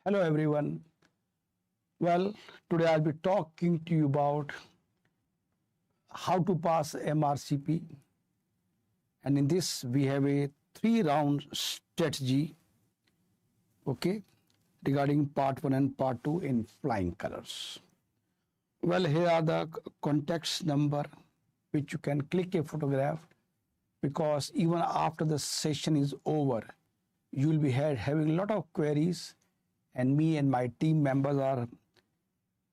Hello everyone. Well, today I'll be talking to you about how to pass MRCP. And in this, we have a 3-round strategy, okay, regarding part 1 and part 2 in flying colors. Well, here are the context number, which you can click a photograph, because even after the session is over, you will be having a lot of queries, and me and my team members are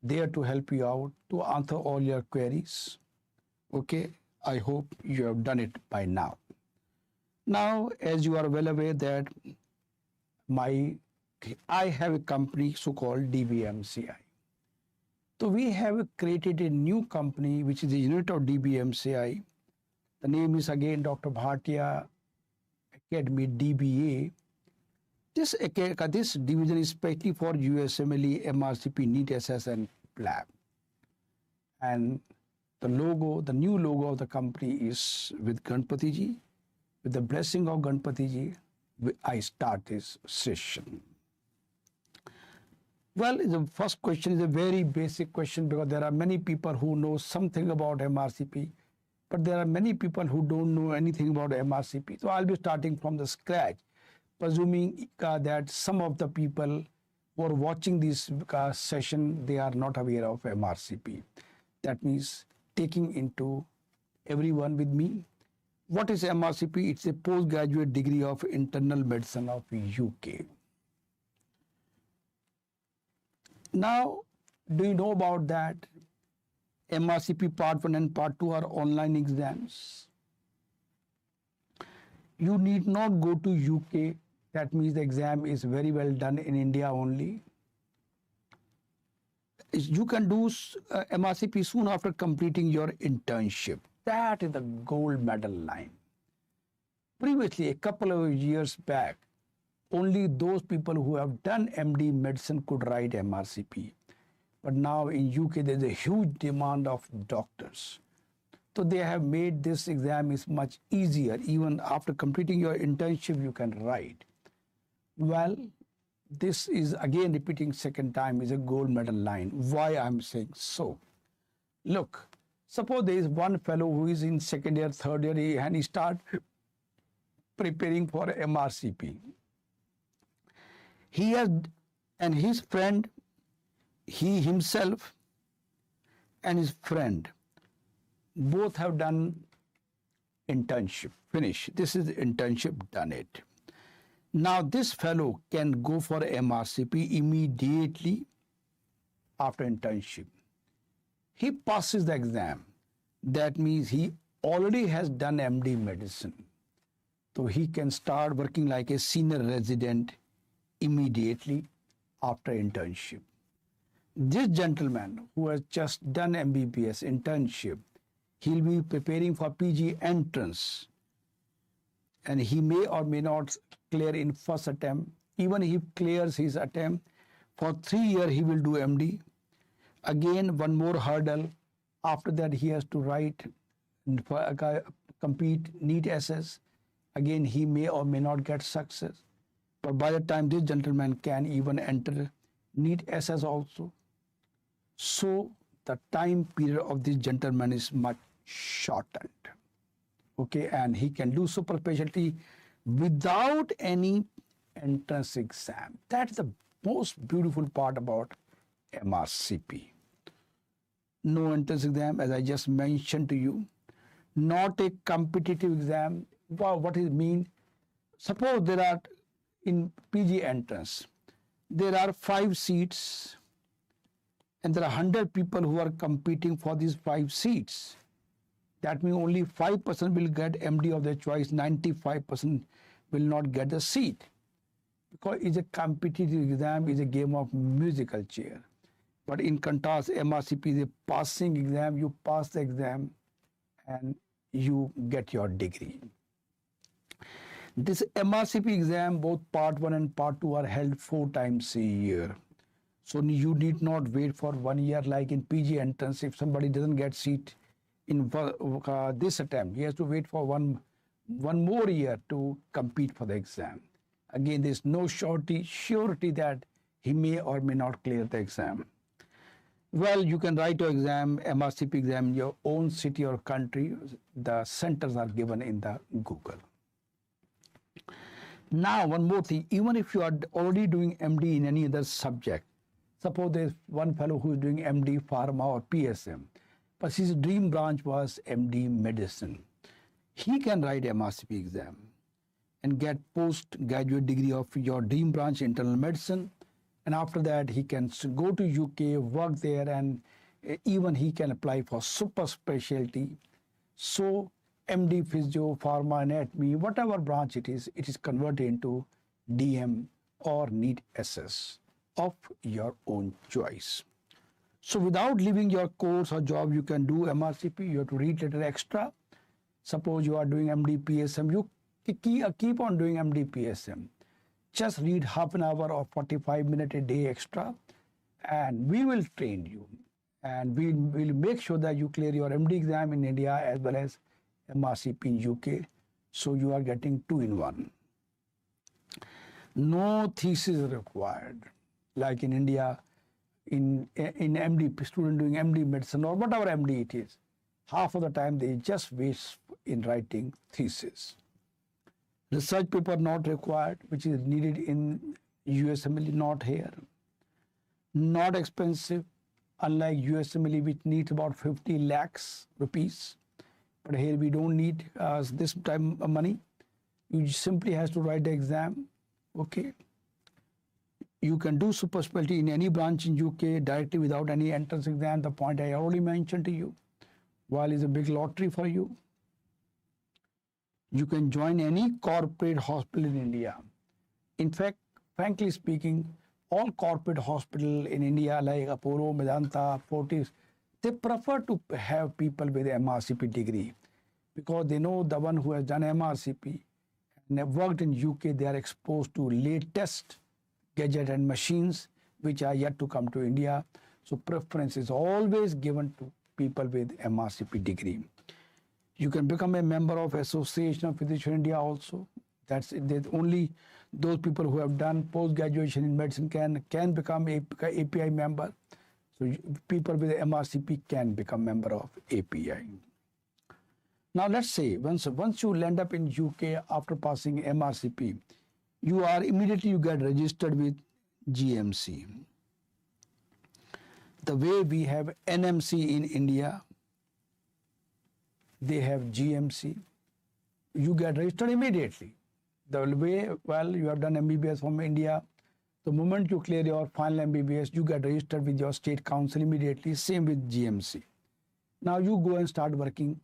there to help you out to answer all your queries. Okay, I hope you have done it by now. Now, as you are well aware that I have a company so-called DBMCI. So we have created a new company which is a unit of DBMCI. The name is again Dr. Bhatia Academy DBA. This division is especially for USMLE, MRCP, NEET SS and PLAB. And the new logo of the company is with Ganpati ji. With the blessing of Ganpati ji, I start this session. Well, the first question is a very basic question, because there are many people who know something about MRCP, but there are many people who don't know anything about MRCP. So I'll be starting from the scratch, presuming that some of the people who are watching this session, they are not aware of MRCP. That means taking into everyone with me. What is MRCP? It's a postgraduate degree of internal medicine of UK. Now, do you know about that? MRCP Part 1 and Part 2 are online exams. You need not go to UK. That means the exam is very well done in India only. You can do MRCP soon after completing your internship. That is the gold medal line. Previously, a couple of years back, only those people who have done MD medicine could write MRCP. But now in UK, there is a huge demand of doctors. So they have made this exam is much easier. Even after completing your internship, you can write. Well, this is again repeating second time is a gold medal line. Why I'm saying so? Look, suppose there is one fellow who is in second year, third year, and he start preparing for MRCP. He has, and his friend, he himself and his friend, both have done internship, finish. This is the internship, done it. Now this fellow can go for MRCP immediately after internship. He passes the exam. That means he already has done MD medicine. So he can start working like a senior resident immediately after internship. This gentleman who has just done MBBS internship, he'll be preparing for PG entrance, and he may or may not clear in first attempt. Even if he clears his attempt, for 3 years he will do MD. Again, one more hurdle. After that, he has to write, compete NEET SS. Again, he may or may not get success. But by the time this gentleman can even enter NEET SS also. So the time period of this gentleman is much shortened. Okay, and he can do super specialty without any entrance exam. That's the most beautiful part about MRCP. No entrance exam, as I just mentioned to you. Not a competitive exam. Wow, what does it mean? Suppose there are, in PG entrance, there are 5 seats, and there are 100 people who are competing for these 5 seats. That means only 5% will get MD of their choice, 95% will not get the seat. Because it's a competitive exam, it's a game of musical chair. But in contrast, MRCP is a passing exam. You pass the exam and you get your degree. This MRCP exam, both part 1 and part 2 are held 4 times a year. So you need not wait for 1 year like in PG entrance. If somebody doesn't get seat in this attempt, he has to wait for one more year to compete for the exam. Again, there's no surety that he may or may not clear the exam. Well, you can write your exam, MRCP exam, in your own city or country. The centers are given in the Google. Now, one more thing, even if you are already doing MD in any other subject, suppose there's one fellow who is doing MD Pharma or PSM, but his dream branch was MD Medicine. He can write MRCP exam and get postgraduate degree of your dream branch, internal medicine. And after that, he can go to UK, work there, and even he can apply for super specialty. So MD Physio, Pharma, Anatomy, whatever branch it is converted into DM or NEET SS of your own choice. So without leaving your course or job, you can do MRCP. You have to read little extra. Suppose you are doing MD PSM, you keep on doing MD PSM. Just read half an hour or 45 minutes a day extra, and we will train you. And we will make sure that you clear your MD exam in India as well as MRCP in UK. So you are getting 2-in-1. No thesis required. Like in India, in MD, student doing MD medicine or whatever MD it is, half of the time they just waste in writing thesis. Research paper not required, which is needed in USMLE, not here. Not expensive, unlike USMLE, which needs about 50 lakhs rupees. But here we don't need this time of money. You simply has to write the exam. Okay. You can do super specialty in any branch in UK directly without any entrance exam. The point I already mentioned to you. While it's a big lottery for you. You can join any corporate hospital in India. In fact, frankly speaking, all corporate hospitals in India like Apollo, Medanta, Fortis, they prefer to have people with MRCP degree because they know the one who has done MRCP and have worked in UK, they are exposed to latest gadgets and machines which are yet to come to India. So preference is always given to people with MRCP degree. You can become a member of Association of Physicians India also. That's only those people who have done post-graduation in medicine can become API member. So people with MRCP can become member of API. Now let's say once you land up in UK after passing MRCP, you get registered with GMC. The way we have NMC in India, they have GMC. You get registered immediately. The way, well, you have done MBBS from India. The moment you clear your final MBBS, you get registered with your state council immediately. Same with GMC. Now you go and start working.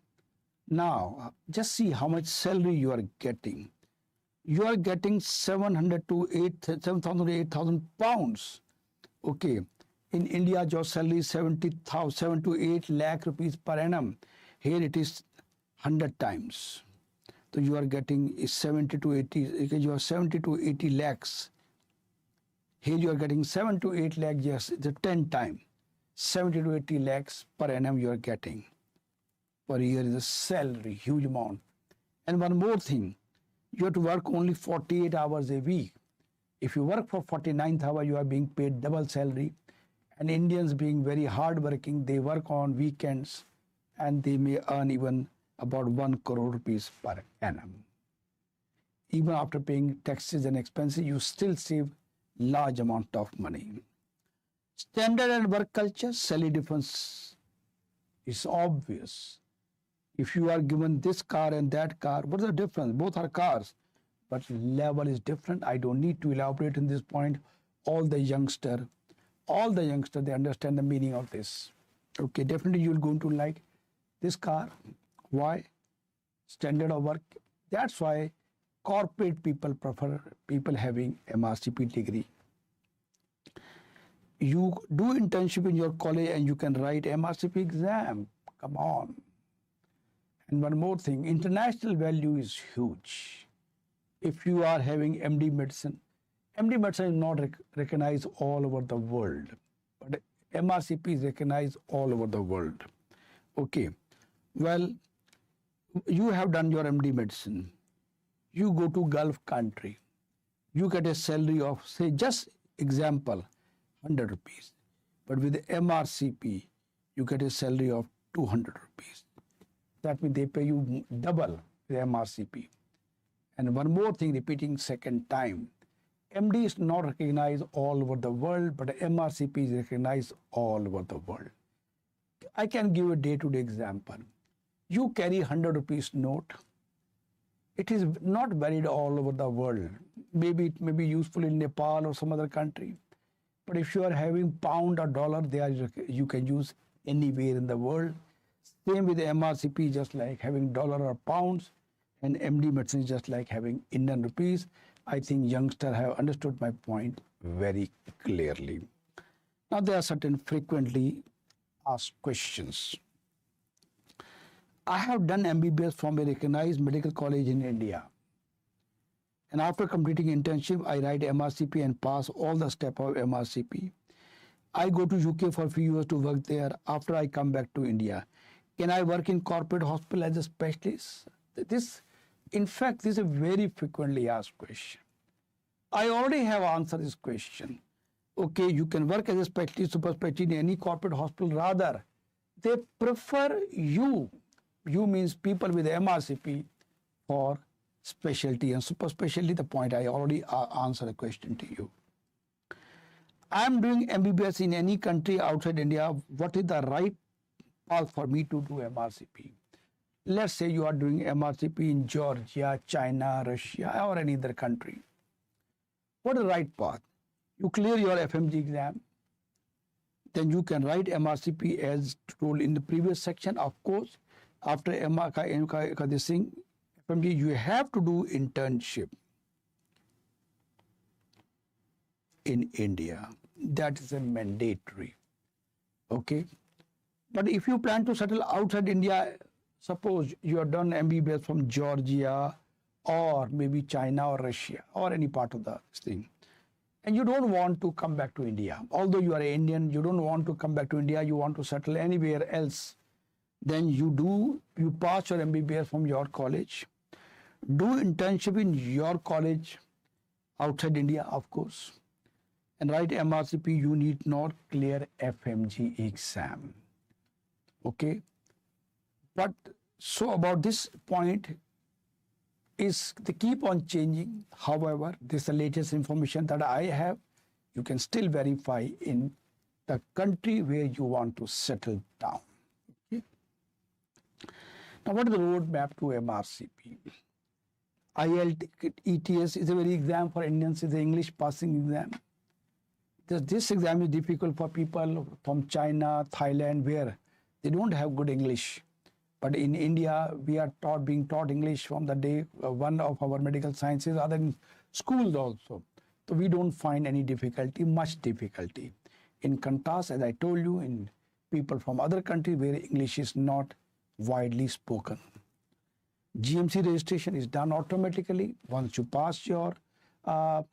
Now, just see how much salary you are getting. You are getting 7,000 to 8,000 pounds. Okay. In India, your salary is 7 to 8 lakh rupees per annum. Here it is 100 times. So you are getting 70 to 80, you are 70 to 80 lakhs. Here you are getting 7 to 8 lakhs, yes, the 10 times. 70 to 80 lakhs per annum you are getting. Per year is a salary, huge amount. And one more thing, you have to work only 48 hours a week. If you work for 49th hour, you are being paid double salary. And Indians being very hardworking, they work on weekends and they may earn even about 1 crore rupees per annum. Even after paying taxes and expenses, you still save large amount of money. Standard and work culture, salary difference is obvious. If you are given this car and that car, what is the difference? Both are cars, but level is different. I don't need to elaborate on this point. All the youngsters, they understand the meaning of this. Okay, definitely you're going to like this car. Why? Standard of work. That's why corporate people prefer people having MRCP degree. You do internship in your college and you can write MRCP exam. Come on. And one more thing, international value is huge. If you are having MD medicine is not recognized all over the world, but MRCP is recognized all over the world. Okay, well, you have done your MD medicine. You go to Gulf country. You get a salary of, say, just example, 100 rupees. But with the MRCP, you get a salary of 200 rupees. That means they pay you double the MRCP. And one more thing, repeating second time, MD is not recognized all over the world, but MRCP is recognized all over the world. I can give a day-to-day example. You carry 100 rupees note. It is not varied all over the world. Maybe it may be useful in Nepal or some other country. But if you are having pound or dollar, you can use anywhere in the world. Same with the MRCP, just like having dollar or pounds, and MD medicine is just like having Indian rupees. I think youngsters have understood my point very clearly. Now there are certain frequently asked questions. I have done MBBS from a recognized medical college in India. And after completing internship, I write MRCP and pass all the steps of MRCP. I go to UK for a few years to work there. After I come back to India, can I work in corporate hospital as a specialist? In fact, this is a very frequently asked question. I already have answered this question. Okay, you can work as a specialist, super specialist in any corporate hospital. Rather, they prefer you. You means people with MRCP for specialty and super specialty. The point I already answered a question to you. I am doing MBBS in any country outside India. What is the right path for me to do MRCP? Let's say you are doing MRCP in Georgia, China, Russia, or any other country. What is the right path? You clear your FMG exam. Then you can write MRCP as told in the previous section. Of course, after this thing, FMG, you have to do internship in India. That is a mandatory. Okay. But if you plan to settle outside India, suppose you have done MBBS from Georgia or maybe China or Russia or any part of the thing, and you don't want to come back to India, although you are an Indian, you don't want to come back to India, you want to settle anywhere else, then you pass your MBBS from your college, do internship in your college outside India, of course, and write MRCP. You need not clear FMG exam. Okay. But so about this point is they keep on changing. However, this is the latest information that I have. You can still verify in the country where you want to settle down. Okay. Now, what is the roadmap to MRCP? IELTS is a very exam for Indians, is the English passing exam. This exam is difficult for people from China, Thailand, where they don't have good English. But in India, we are being taught English from the day one of our medical sciences, other in schools also. So we don't find any difficulty, much difficulty. In contrast, as I told you, in people from other countries where English is not widely spoken. GMC registration is done automatically. Once you pass your MRCP,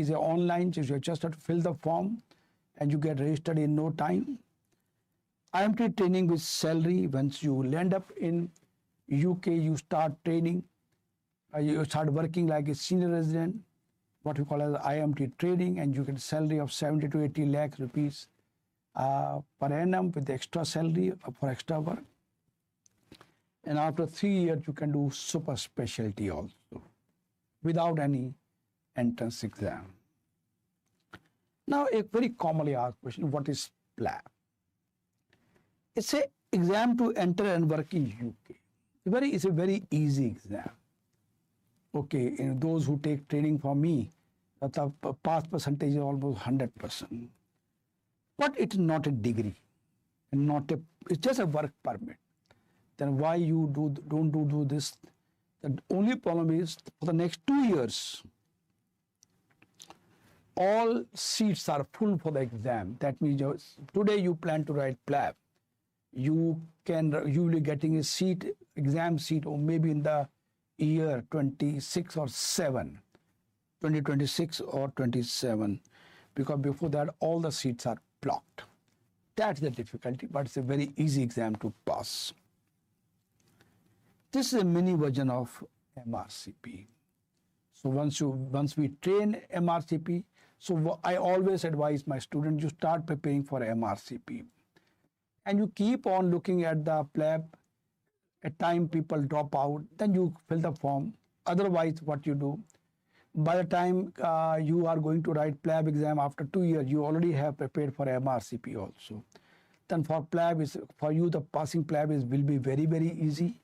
is online, so you just have to fill the form and you get registered in no time. IMT training with salary. Once you land up in UK, you start training. You start working like a senior resident, what we call as IMT training, and you get salary of 70 to 80 lakh rupees per annum with the extra salary for extra work. And after 3 years, you can do super specialty also without any entrance exam. Now, a very commonly asked question, what is PLAB? It's an exam to enter and work in UK. It's a very easy exam. Okay, and those who take training from me, the pass percentage is almost 100%. But it's not a degree, and it's just a work permit. Then why you don't do this? The only problem is for the next 2 years, all seats are full for the exam. That means today you plan to write PLAB. You will be getting a seat, exam seat, or maybe in the year 26 or 7, 2026 or 27, because before that all the seats are blocked. That's the difficulty, but it's a very easy exam to pass. This is a mini version of MRCP. So once we train MRCP, so I always advise my students, you start preparing for MRCP. And you keep on looking at the PLAB. At time people drop out, then you fill the form. Otherwise, what you do, by the time you are going to write PLAB exam after 2 years, you already have prepared for MRCP also. Then for PLAB, for you the passing PLAB will be very, very easy,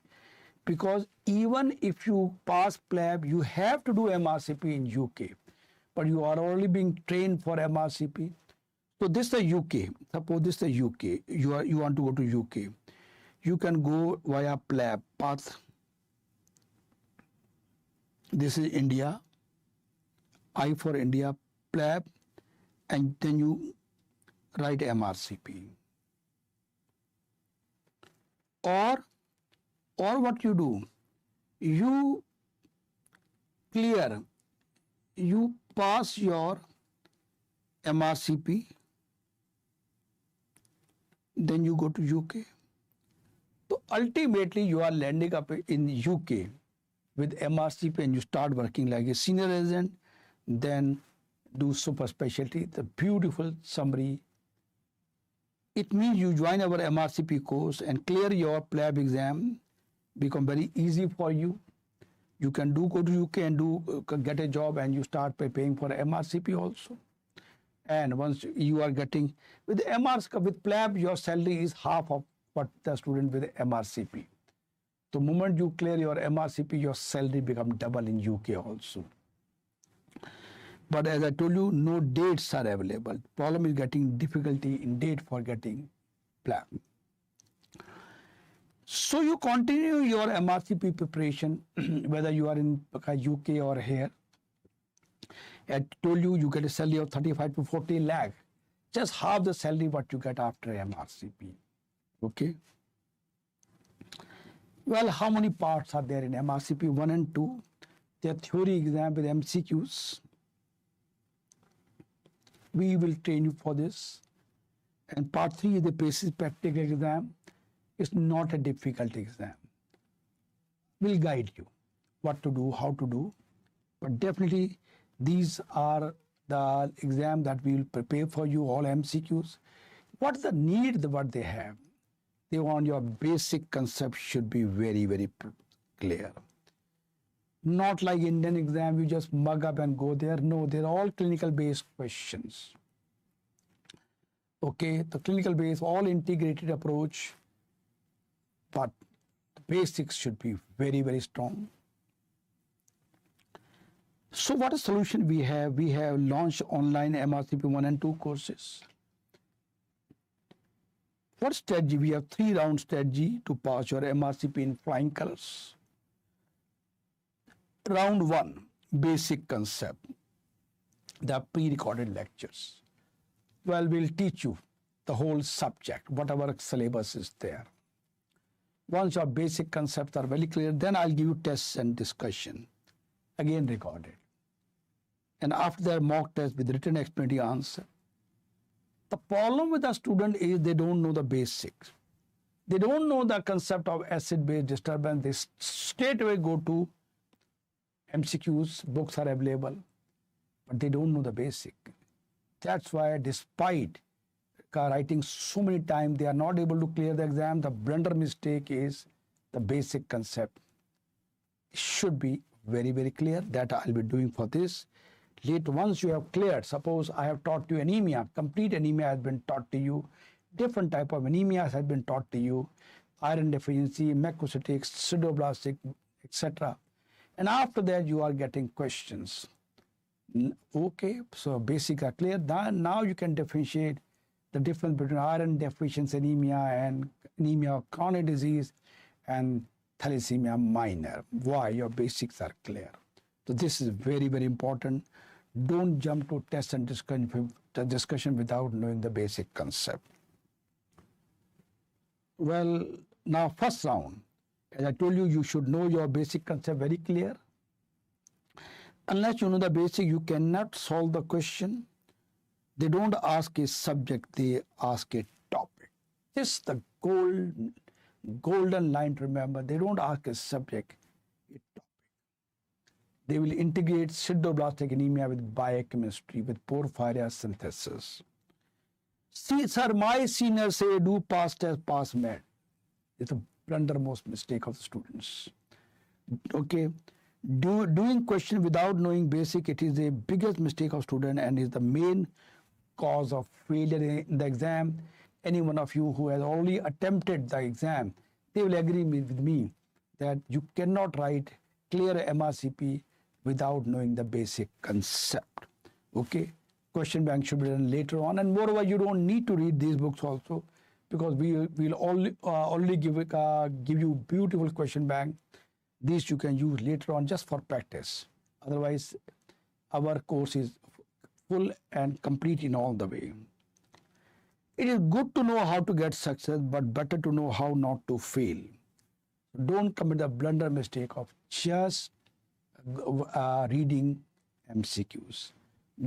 because even if you pass PLAB, you have to do MRCP in UK, but you are already being trained for MRCP. So this is the UK. Suppose this is the UK. You want to go to UK. You can go via PLAB path. This is India. I for India, PLAB, and then you write MRCP. Or what you do, you pass your MRCP, then you go to UK. So ultimately you are landing up in UK with MRCP, and you start working like a senior resident, then do super specialty, the beautiful summary. It means you join our MRCP course and clear your PLAB exam, become very easy for you. You can go to UK and get a job, and you start preparing for MRCP also. And once you are getting, with PLAB, your salary is half of what the student with MRCP. The moment you clear your MRCP, your salary become double in UK also. But as I told you, no dates are available. Problem is getting difficulty in date for getting PLAB. So you continue your MRCP preparation, whether you are in UK or here. I told you, you get a salary of 35 to 40 lakh, just half the salary what you get after MRCP. Okay. Well, how many parts are there in MRCP 1 and 2? Their theory exam with MCQs. We will train you for this. And part 3 is the basic practical exam. It's not a difficult exam. We'll guide you what to do, how to do. But definitely these are the exam that we will prepare for you, all MCQs. What's the need, what they have? They want your basic concept should be very, very clear. Not like Indian exam, you just mug up and go there. No, they're all clinical based questions. Okay, the clinical based, all integrated approach, but the basics should be very, very strong. So what a solution we have? We have launched online MRCP 1 and 2 courses. What strategy? We have 3-round strategy to pass your MRCP in flying colors. Round 1, basic concept, the pre-recorded lectures. Well, we'll teach you the whole subject, whatever syllabus is there. Once your basic concepts are very clear, then I'll give you tests and discussion, again recorded. And after that, mock test with written explanatory answer. The problem with the student is they don't know the basics. They don't know the concept of acid-base disturbance. They straight away go to MCQs, books are available, but they don't know the basic. That's why despite writing so many times, they are not able to clear the exam. The blunder mistake is the basic concept. It should be very, very clear. That I'll be doing for this. Later, once you have cleared, suppose I have taught you anemia, complete anemia has been taught to you, different type of anemias has been taught to you, iron deficiency, macrocytic, sideroblastic, etc. And after that, you are getting questions. Okay, so basic are clear. Now you can differentiate the difference between iron deficiency anemia and anemia of chronic disease and thalassemia minor. Why? Your basics are clear. So this is very, very important. Don't jump to test and discussion without knowing the basic concept. Well, now first round, as I told you, you should know your basic concept very clear. Unless you know the basic, you cannot solve the question. They don't ask a subject, they ask a topic. This is the golden line to remember. They don't ask a subject, a topic. They will integrate sideroblastic anemia with biochemistry, with porphyria synthesis. See, sir, my seniors say do pass test, pass med. It's the blundermost mistake of the students. Okay, doing question without knowing basic, it is the biggest mistake of student and is the main cause of failure in the exam. Any one of you who has already attempted the exam, they will agree with me that you cannot write clear MRCP without knowing the basic concept. Okay, question bank should be done later on, and moreover, you don't need to read these books also, because we will only give you beautiful question bank. These you can use later on just for practice. Otherwise, our course is full and complete in all the way. It is good to know how to get success, but better to know how not to fail. Don't commit the blunder mistake of just reading MCQs.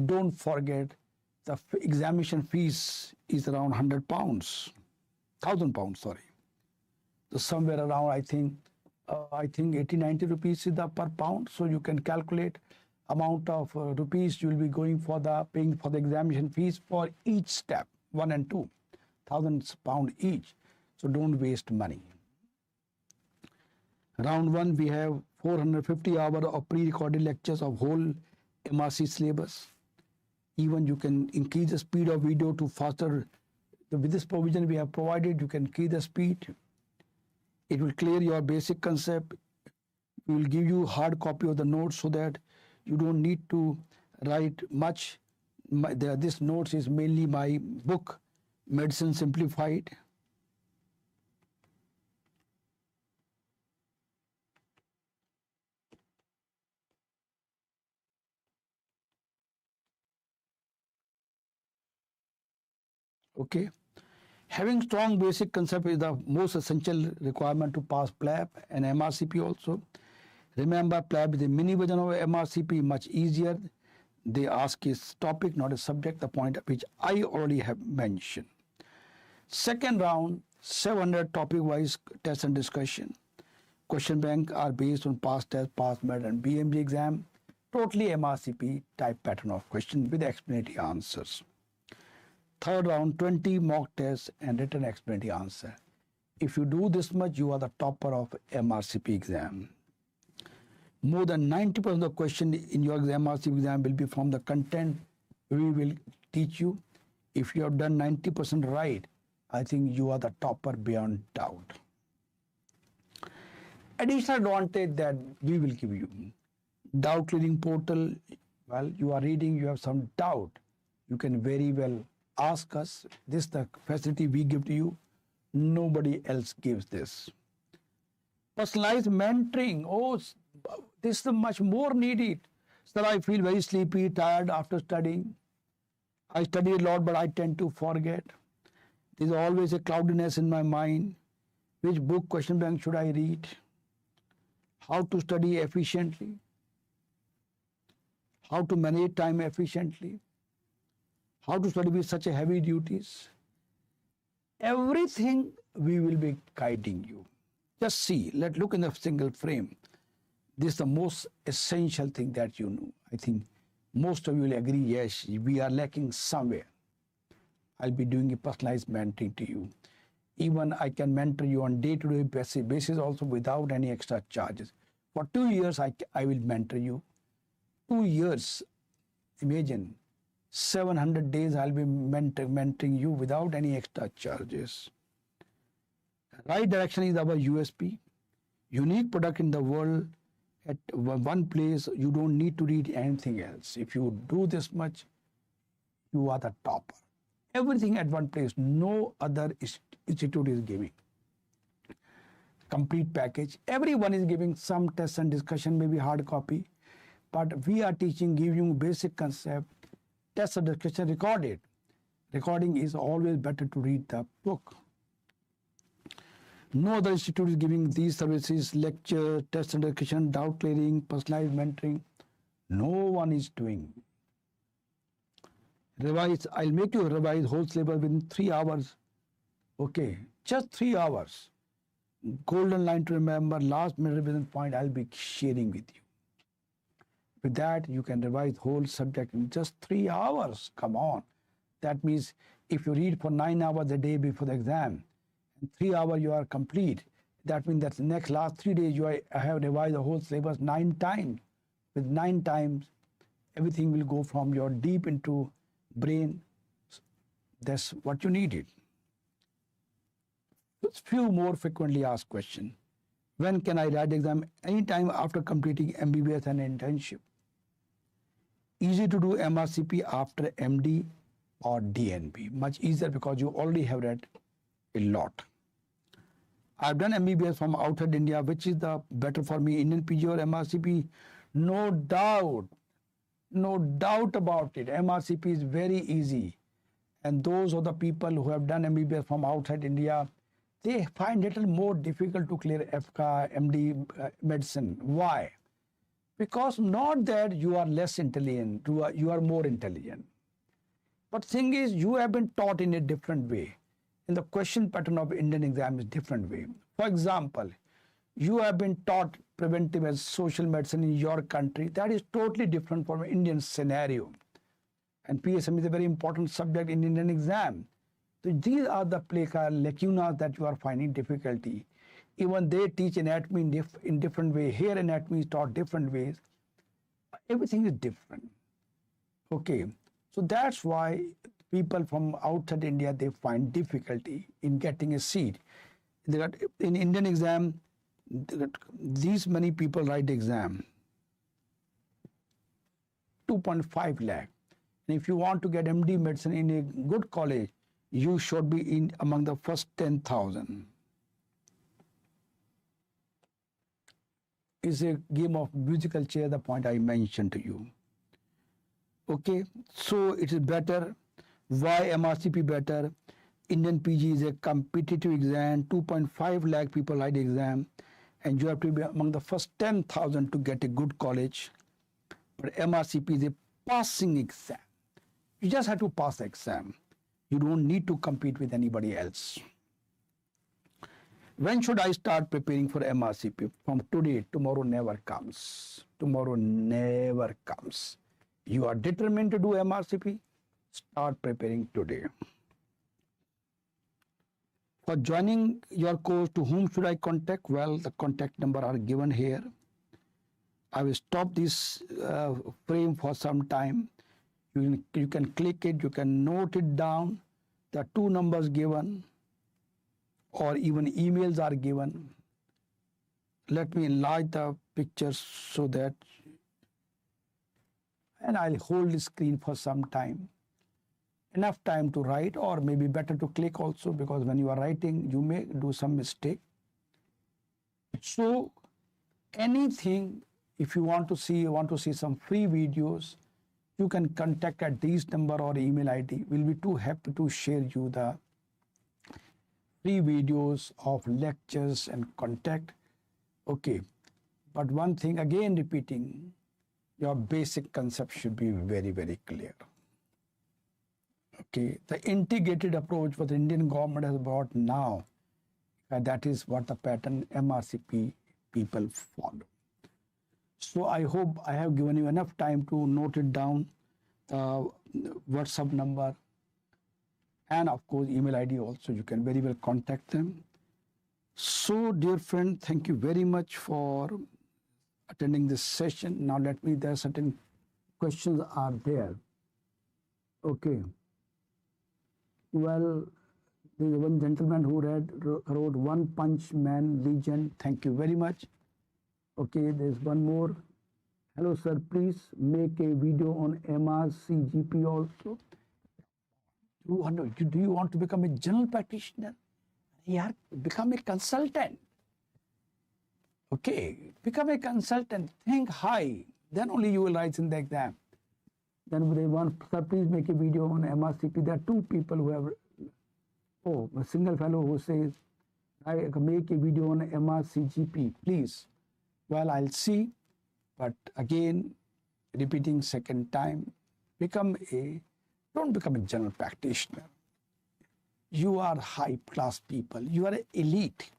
Don't forget the examination fees is around £100, sorry. So somewhere around, I think 80-90 rupees is the per pound. So you can calculate amount of rupees you will be going for the paying for the examination fees for each step, 1 and 2, £1,000 each. So don't waste money. Round 1, we have 450 hours of pre-recorded lectures of whole MRC syllabus. Even you can increase the speed of video to faster. With this provision we have provided, you can increase the speed. It will clear your basic concept. We will give you hard copy of the notes so that you don't need to write much. This notes is mainly my book, Medicine Simplified. Okay. Having strong basic concept is the most essential requirement to pass PLAB and MRCP also. Remember, PLAB is a mini version of MRCP, much easier. They ask is topic, not a subject, the point which I already have mentioned. Second round, 700 topic-wise test and discussion. Question bank are based on past test, past med and BMG exam. Totally MRCP type pattern of question with explanatory answers. Third round, 20 mock tests and written explanatory answer. If you do this much, you are the topper of MRCP exam. More than 90% of the question in your MRCP exam will be from the content we will teach you. If you have done 90% right, I think you are the topper beyond doubt. Additional advantage that we will give you. Doubt clearing portal. Well, you are reading, you have some doubt. You can very well ask us. This is the facility we give to you. Nobody else gives this. Personalized mentoring. Oh, this is much more needed. Sir, I feel very sleepy, tired after studying. I study a lot, but I tend to forget. There's always a cloudiness in my mind. Which book, question bank should I read? How to study efficiently? How to manage time efficiently? How to study with such a heavy duties? Everything we will be guiding you. Just see, let's look in a single frame. This is the most essential thing that you know. I think most of you will agree, yes, we are lacking somewhere. I'll be doing a personalized mentoring to you. Even I can mentor you on day-to-day basis also without any extra charges. For 2 years, I will mentor you. 2 years, imagine, 700 days I'll be mentoring you without any extra charges. Right direction is our USP. Unique product in the world at one place. You don't need to read anything else. If you do this much, you are the topper. Everything at one place. No other institute is giving. Complete package. Everyone is giving some tests and discussion, maybe hard copy. But we are teaching, giving you basic concept, test and discussion recorded. Recording is always better to read the book. No other institute is giving these services, lecture, test and discussion, doubt clearing, personalized mentoring. No one is doing. Revise, I'll make you revise whole syllabus within 3 hours. Okay, just 3 hours. Golden line to remember, last minute revision point I'll be sharing with you. With that, you can revise whole subject in just 3 hours. Come on. That means if you read for 9 hours a day before the exam, in 3 hours you are complete. That means that the next last 3 days you have revised the whole syllabus 9 times. With 9 times, everything will go from your deep into brain. That's what you needed. Just few more frequently asked questions. When can I write the exam? Anytime after completing MBBS and internship. Easy to do MRCP after MD or DNB. Much easier because you already have read a lot. I've done MBBS from outside India. Which is the better for me, Indian PG or MRCP? No doubt. No doubt about it. MRCP is very easy. And those are the people who have done MBBS from outside India, they find it a little more difficult to clear FK, MD medicine. Why? Because not that you are less intelligent, you are more intelligent. But thing is, you have been taught in a different way. And the question pattern of Indian exam is different way. For example, you have been taught preventive as social medicine in your country. That is totally different from Indian scenario. And PSM is a very important subject in Indian exam. So these are the lacunas that you are finding difficulty. Even they teach anatomy in different way. Here anatomy is taught different ways. Everything is different. Okay, so that's why people from outside India, they find difficulty in getting a seat. In Indian exam, these many people write the exam. 2.5 lakh. And if you want to get MD medicine in a good college, you should be in among the first 10,000. It's a game of musical chair, the point I mentioned to you. Okay, so it is better. Why MRCP better? Indian PG is a competitive exam. 2.5 lakh people write the exam. And you have to be among the first 10,000 to get a good college. But MRCP is a passing exam. You just have to pass the exam. You don't need to compete with anybody else. When should I start preparing for MRCP? From today. Tomorrow never comes. Tomorrow never comes. You are determined to do MRCP? Start preparing today. For joining your course, to whom should I contact? Well, the contact number are given here. I will stop this frame for some time. You can click it, you can note it down. There are 2 numbers given, or even emails are given. Let me enlarge the pictures so that, and I'll hold the screen for some time. Enough time to write, or maybe better to click also, because when you are writing, you may do some mistake. So anything, if you want to see some free videos, you can contact at this number or email ID. We'll be too happy to share you the free videos of lectures and contact. Okay, but one thing again repeating, your basic concept should be very, very clear. Okay, the integrated approach what the Indian government has brought now, that is what the pattern MRCP people follow. So I hope I have given you enough time to note it down, WhatsApp number, and of course email ID also. You can very well contact them. So dear friend, thank you very much for attending this session. Now there are certain questions are there. Okay. Well, there is one gentleman who wrote One Punch Man Legend. Thank you very much. Okay, there's one more. Hello, sir. Please make a video on MRCP also. Do you want to become a general practitioner? Yeah, become a consultant. Okay, become a consultant. Think high. Then only you will write in the exam. Then they want, sir, please make a video on MRCP. There are 2 people who have, a single fellow who says, I make a video on MRCP, please. Well, I'll see, but again, repeating second time, don't become a general practitioner. You are high class people. You are an elite.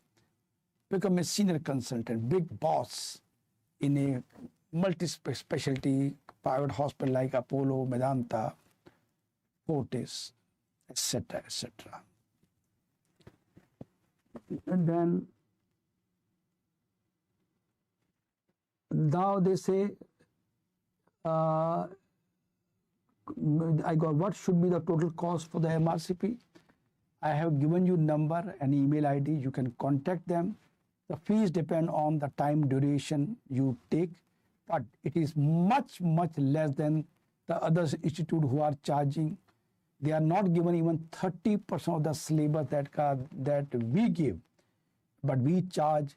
Become a senior consultant, big boss in a multi-specialty private hospital like Apollo, Medanta, Fortis, etc., etc. And then now they say, I got what should be the total cost for the MRCP. I have given you number and email ID. You can contact them. The fees depend on the time duration you take, but it is much less than the other institute who are charging. They are not given even 30% of the syllabus that we give, but we charge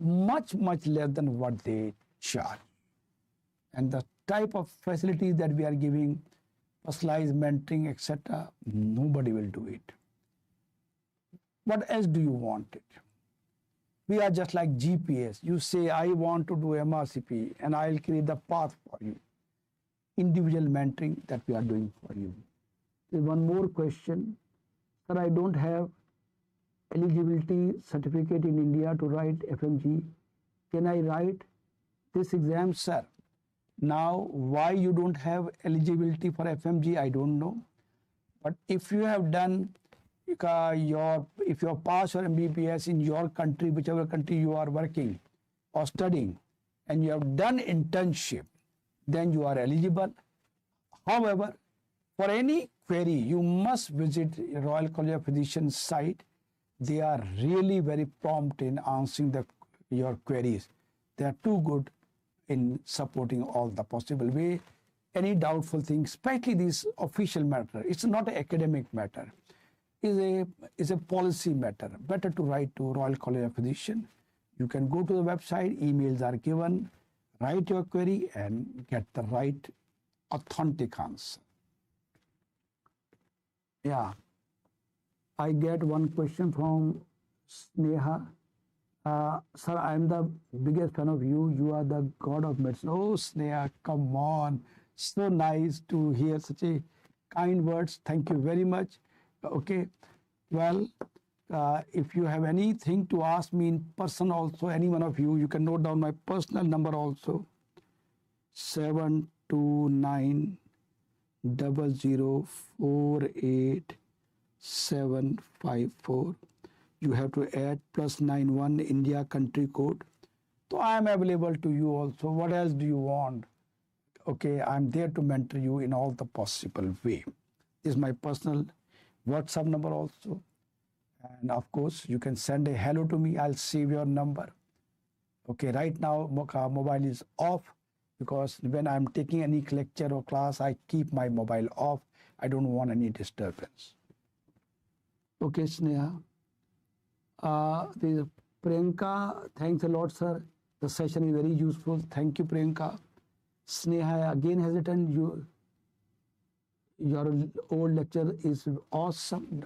much less than what they charge. And the type of facilities that we are giving, personalized mentoring, etc., nobody will do it. What else do you want it? We are just like GPS. You say, I want to do MRCP, and I'll create the path for you. Individual mentoring that we are doing for you. There's one more question. Sir, I don't have eligibility certificate in India to write FMG. Can I write this exam, sir? Now, why you don't have eligibility for FMG, I don't know. But if you have done if you have passed your MBBS in your country, whichever country you are working or studying, and you have done internship, then you are eligible. However, for any query, you must visit Royal College of Physicians site. They are really very prompt in answering your queries. They are too good in supporting all the possible way. Any doubtful thing, especially this official matter, it's not an academic matter. Is a policy matter. Better to write to Royal College of Physicians. You can go to the website, emails are given, write your query and get the right authentic answer. Yeah. I get one question from Sneha. Sir, I am the biggest fan of you. You are the god of medicine. Oh, Sneha, come on. So nice to hear such a kind words. Thank you very much. Okay, well, if you have anything to ask me in person also, any one of you, you can note down my personal number also, 72900487754. You have to add +91 India country code. So I am available to you also. What else do you want? Okay, I'm there to mentor you in all the possible way. This is my personal WhatsApp number also. And of course, you can send a hello to me. I'll save your number. Okay, right now, mobile is off because when I'm taking any lecture or class, I keep my mobile off. I don't want any disturbance. Okay, Sneha. This is Priyanka. Thanks a lot, sir. The session is very useful. Thank you, Priyanka. Sneha again has written, your old lecture is awesome.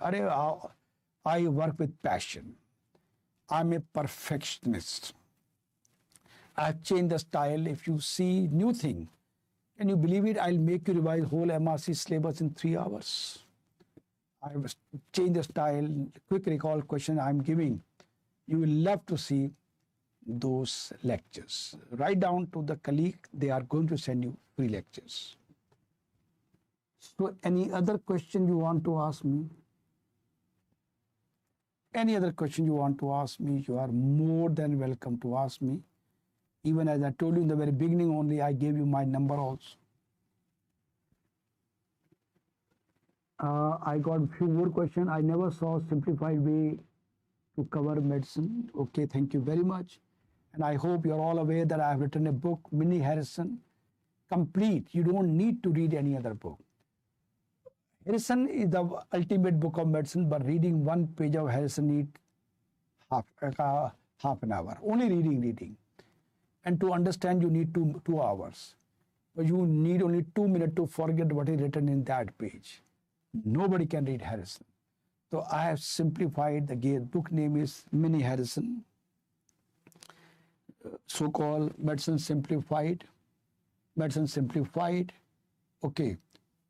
I work with passion. I'm a perfectionist. I've changed the style. If you see new thing, can you believe it? I'll make you revise whole MRC syllabus in 3 hours. I've changed the style, quick recall question I'm giving. You will love to see those lectures. Write down to the colleague, they are going to send you free lectures. So any other question you want to ask me? Any other question you want to ask me, you are more than welcome to ask me. Even as I told you in the very beginning only, I gave you my number also. I got a few more questions. I never saw a simplified way to cover medicine. Okay, thank you very much. And I hope you're all aware that I have written a book, Mini Harrison, complete. You don't need to read any other book. Harrison is the ultimate book of medicine, but reading one page of Harrison needs half an hour. Only reading. And to understand, you need 2 hours. But you need only 2 minutes to forget what is written in that page. Nobody can read Harrison. So I have simplified. The book name is Mini Harrison, so-called Medicine Simplified. Medicine Simplified. Okay.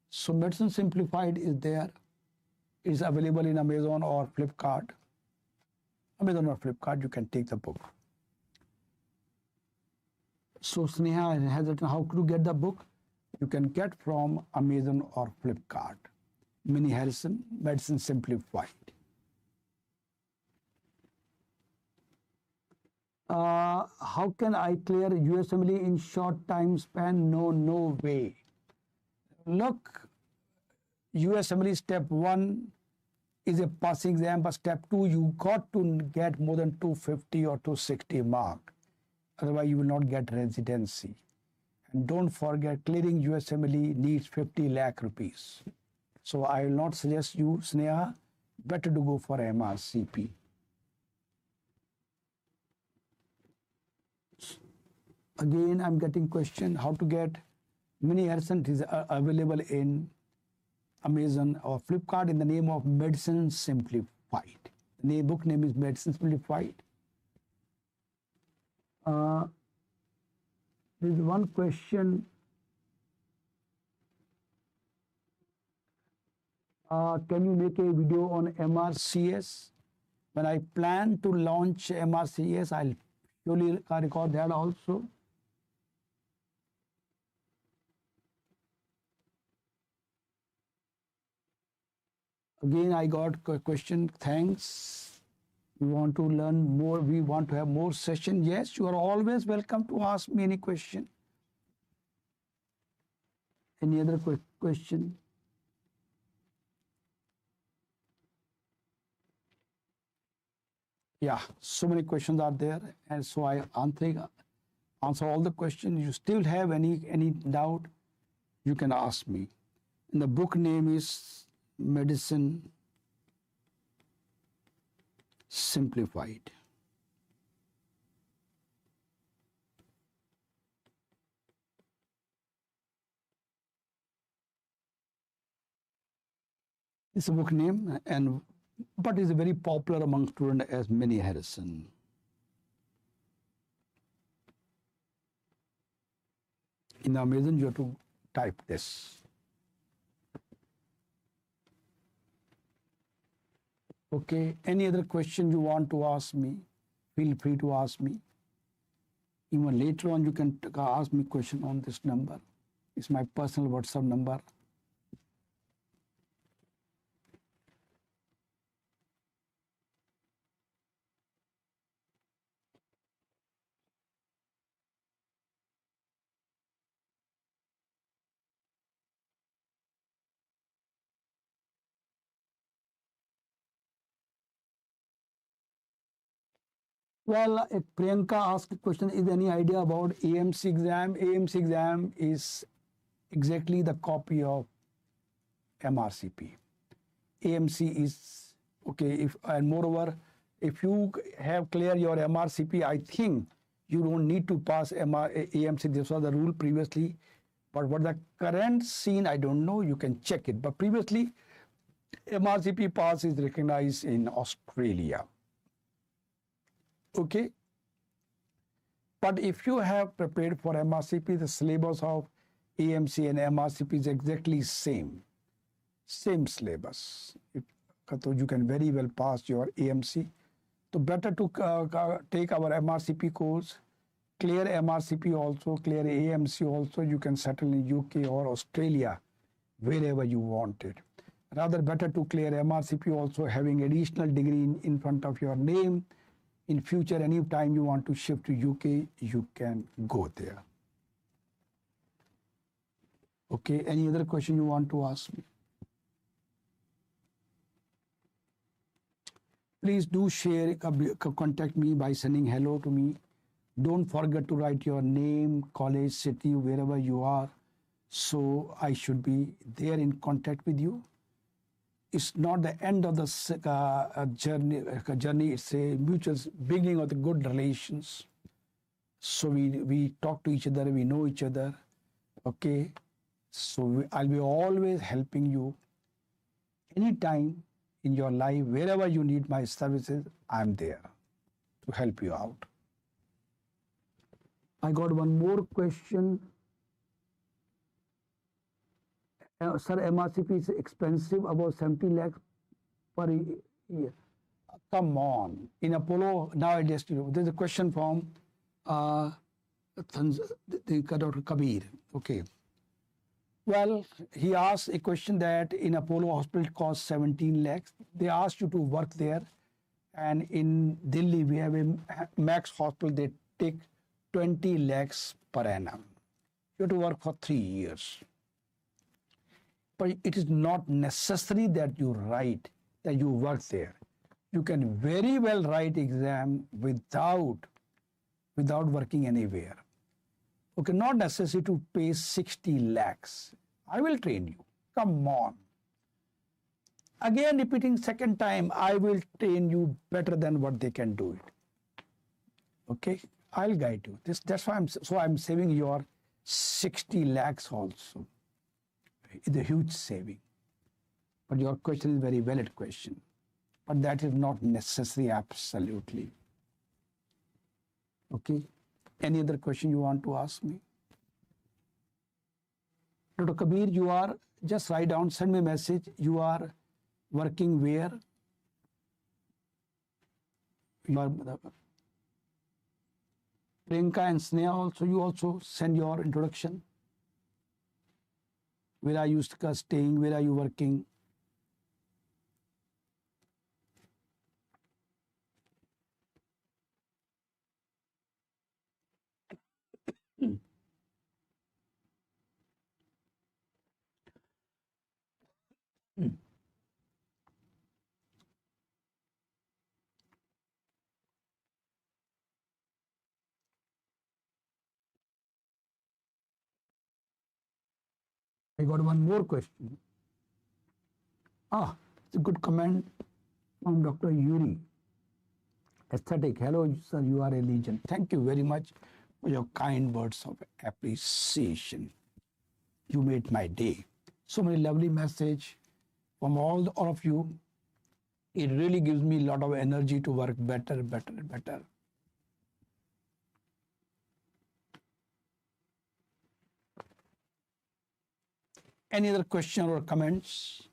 So Medicine Simplified is there. It is available in Amazon or Flipkart. Amazon or Flipkart, you can take the book. So Sneha has written, how to get the book? You can get from Amazon or Flipkart. Minnie Harrison, Medicine Simplified. How can I clear USMLE in short time span? No way. Look, USMLE step 1 is a passing exam, but step 2, you got to get more than 250 or 260 mark. Otherwise, you will not get residency. And don't forget, clearing USMLE needs 50 lakh rupees. So I will not suggest you, Sneha, better to go for MRCP. Again, I'm getting question, how to get Minnie Harrison. It is available in Amazon or Flipkart in the name of Medicine Simplified. The book name is Medicine Simplified. There is one question. Can you make a video on MRCS? When I plan to launch MRCS, I'll surely record that also. Again, I got a question. Thanks. We want to learn more. We want to have more session. Yes, you are always welcome to ask me any question. Any other question? Yeah, so many questions are there, and so I answer all the questions. You still have any doubt, you can ask me. And the book name is Medicine Simplified. It's a book name, but is very popular among students as Minnie Harrison. In Amazon, you have to type this. Okay, any other question you want to ask me, feel free to ask me. Even later on, you can ask me question on this number. It's my personal WhatsApp number. Well, Priyanka asked a question, is there any idea about AMC exam? AMC exam is exactly the copy of MRCP. AMC is, okay, and moreover, if you have clear your MRCP, I think you don't need to pass AMC. This was the rule previously. But what the current scene, I don't know, you can check it. But previously, MRCP pass is recognized in Australia. Okay, but if you have prepared for MRCP, the syllabus of AMC and MRCP is exactly same syllabus. So you can very well pass your AMC. So better to take our MRCP course, clear MRCP also, clear AMC also. You can settle in UK or Australia, wherever you want it. Rather better to clear MRCP also, having additional degree in front of your name. In future, any time you want to shift to UK, you can go there. Okay, any other question you want to ask me? Please do share, contact me by sending hello to me. Don't forget to write your name, college, city, wherever you are. So I should be there in contact with you. It's not the end of the journey. It's a mutual beginning of the good relations. So we talk to each other, we know each other. Okay, so I'll be always helping you. Anytime in your life, wherever you need my services, I'm there to help you out. I got one more question. Sir, MRCP is expensive, about 70 lakhs per year. Come on. In Apollo, now I just, there's a question from Dr. Kabir. Okay. Well, he asked a question that in Apollo Hospital it costs 17 lakhs. They asked you to work there, and in Delhi we have a Max Hospital. They take 20 lakhs per annum. You have to work for 3 years. But it is not necessary that you write, that you work there. You can very well write exam without working anywhere. Okay, not necessary to pay 60 lakhs. I will train you. Come on. Again, repeating second time, I will train you better than what they can do it. Okay, I'll guide you. That's why I'm saving your 60 lakhs also. It's a huge saving. But your question is very valid question. But that is not necessary absolutely. Okay. Any other question you want to ask me? Dr. Kabir, you are, just write down, send me a message. You are working where? You are, Priyanka and Sneha also, you also send your introduction. Where are you staying? Where are you working? I got one more question. It's a good comment from Dr. Yuri. Aesthetic. Hello, sir, you are a legend. Thank you very much for your kind words of appreciation. You made my day. So many lovely message from all of you. It really gives me a lot of energy to work better. Any other question or comments?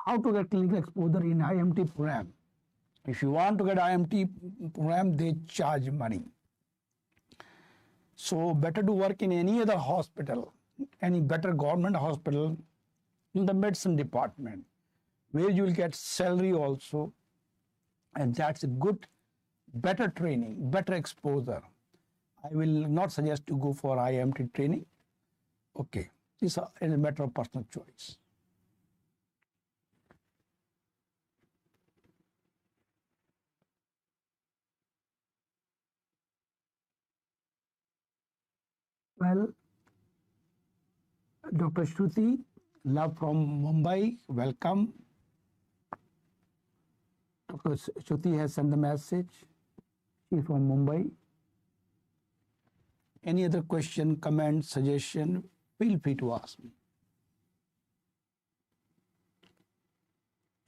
How to get clinical exposure in IMT program? If you want to get IMT program, they charge money. So better to work in any other hospital, any better government hospital in the medicine department, where you will get salary also, and that's a good, better training, better exposure. I will not suggest you go for IMT training. Okay, this is a matter of personal choice. Well, Dr. Shruti, love from Mumbai, welcome. Dr. Shruti has sent the message. She's from Mumbai. Any other question, comment, suggestion, feel free to ask me.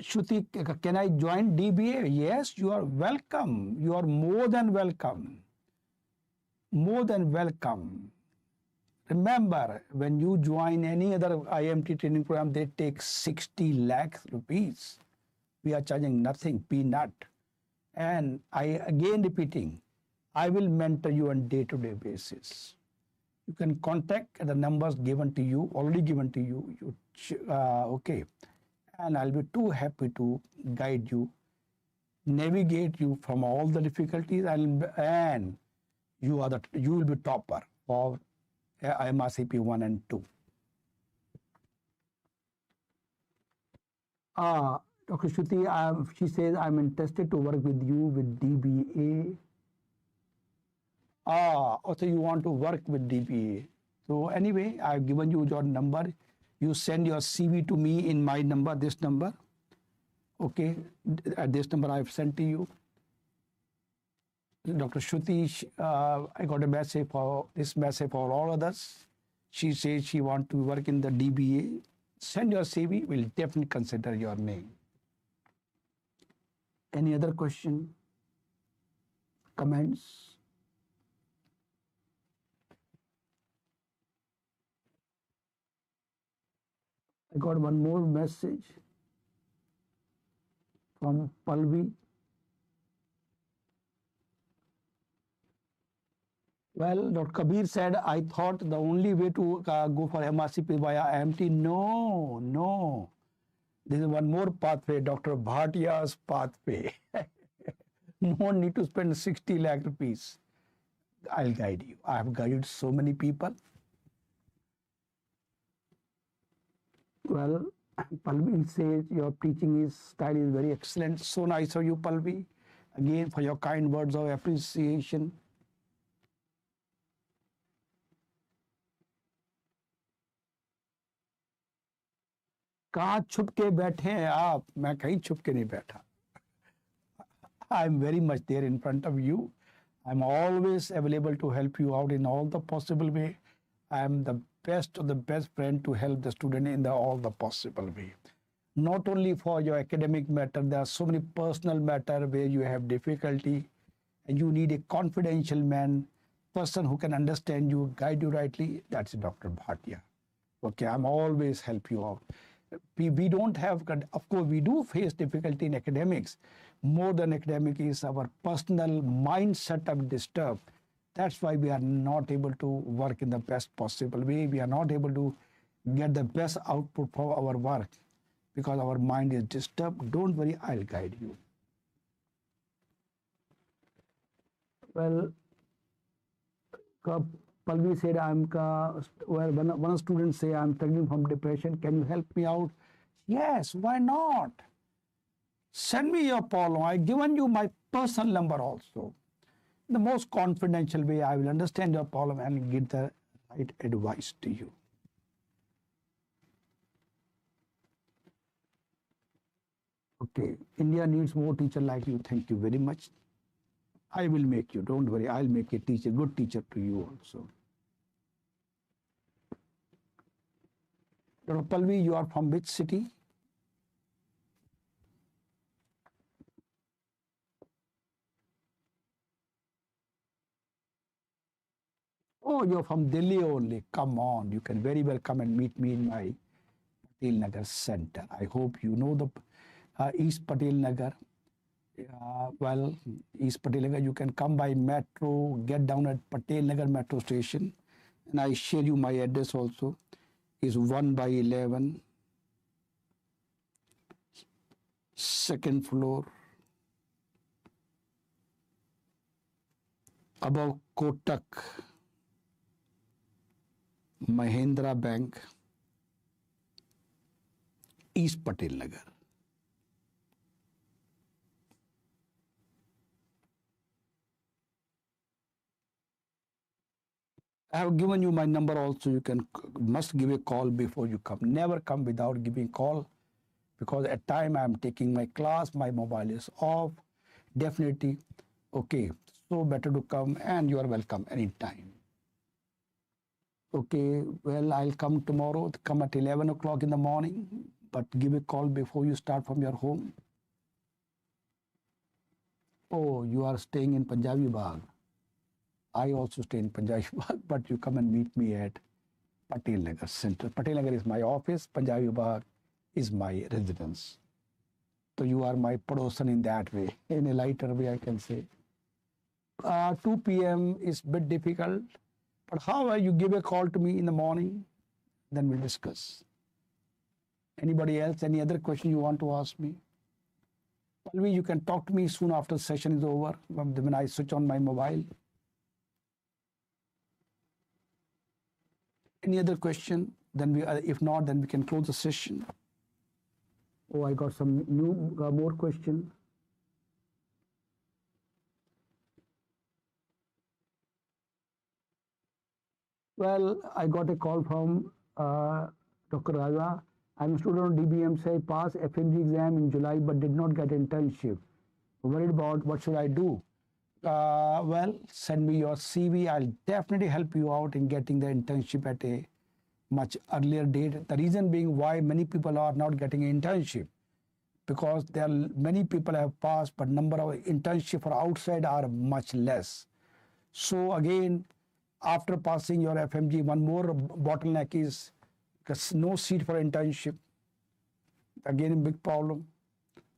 Shruti, can I join DBA? Yes, you are welcome. You are more than welcome. More than welcome. Remember, when you join any other IMT training program, they take 60 lakh rupees. We are charging nothing, peanut. And I again repeating, I will mentor you on day-to-day basis. You can contact the numbers given to you, already given to you. Okay. And I'll be too happy to guide you, navigate you from all the difficulties, and you will be topper of MRCP 1 and 2. Dr. Shruti, she says, I'm interested to work with you with DBA. Also you want to work with DBA. So anyway, I've given you your number. You send your CV to me in my number, this number. Okay, at this number I've sent to you. Dr. Shruti, I got a message for all others. She says she wants to work in the DBA. Send your CV, we'll definitely consider your name. Any other question? comments. I got one more message from Palvi. Well, Dr. Kabir said, I thought the only way to go for MRCP via IMT. No, no. This is one more pathway, Dr. Bhatiya's pathway. No need to spend 60 lakh rupees. I'll guide you. I have guided so many people. Well, Palvi says your teaching style is very excellent. So nice of you, Palvi. Again, for your kind words of appreciation. कहाँ छुप के बैठे हैं आप? मैं कहीं छुप के नहीं बैठा. I am very much there in front of you. I am always available to help you out in all the possible way. I am the best of the best friend to help the student in all the possible way. Not only for your academic matter, there are so many personal matter where you have difficulty and you need a confidential person who can understand you, guide you rightly. That's Dr. Bhatia. Okay, I'm always help you out. We don't have, of course, we do face difficulty in academics. More than academic is our personal mindset of disturbed. That's why we are not able to work in the best possible way. We are not able to get the best output for our work because our mind is disturbed. Don't worry, I'll guide you. Well, Palvi said, one student say, I'm struggling from depression. Can you help me out? Yes, why not? Send me your problem. I've given you my personal number also. In the most confidential way, I will understand your problem and give the right advice to you. Okay, India needs more teachers like you. Thank you very much. I will make you, don't worry, I'll make a teacher, good teacher to you also. Dr. Palvi, you are from which city? Oh, you're from Delhi only. Come on, you can very well come and meet me in my Patel Nagar center. I hope you know the East Patel Nagar. Well, East Patel Nagar, you can come by metro, get down at Patel Nagar metro station. And I share you my address also. Is 1/11, second floor, above Kotak, Mahindra Bank, East Patel Nagar. I have given you my number also. You must give a call before you come. Never come without giving a call because at time I am taking my class, my mobile is off. Definitely, okay, so better to come and you are welcome anytime. Okay, well, I'll come tomorrow, come at 11 o'clock in the morning, but give a call before you start from your home. Oh, you are staying in Punjabi Bagh. I also stay in Punjabi Bagh, but you come and meet me at Patel Nagar Center. Patel Nagar is my office, Punjabi Bagh is my residence. So you are my padosan in that way, in a lighter way I can say. 2 p.m. is a bit difficult, but however, you give a call to me in the morning, then we'll discuss. Anybody else, any other question you want to ask me? Palvi, you can talk to me soon after the session is over, when I switch on my mobile. Any other question? Then if not, then we can close the session. Oh, I got some more question. Well, I got a call from Dr. Raza. I'm a student of DBM, say passed FMG exam in July but did not get internship. Worried about what should I do? Well, send me your CV. I'll definitely help you out in getting the internship at a much earlier date. The reason being why many people are not getting an internship. because there are many people have passed, but number of internship for outside are much less. So again, after passing your FMG, one more bottleneck is no seat for internship. Again, a big problem.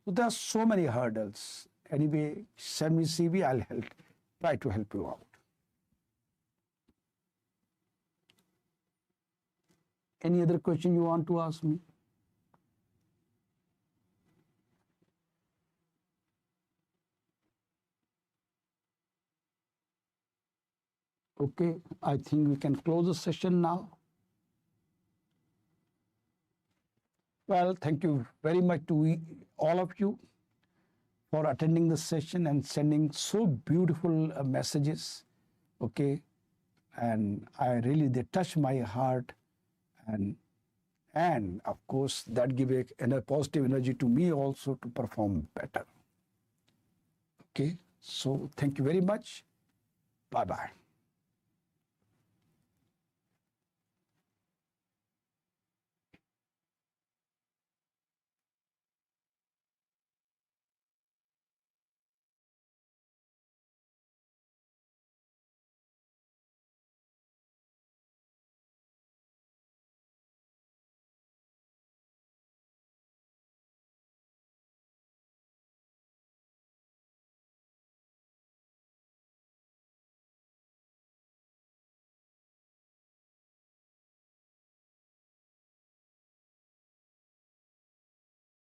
So there are so many hurdles. Anyway, send me CV, I'll try to help you out. Any other question you want to ask me? Okay, I think we can close the session now. Well, thank you very much to all of you for attending the session and sending so beautiful messages. Okay, and they touch my heart, and of course that give a positive energy to me also to perform better. Okay, so thank you very much. Bye-bye.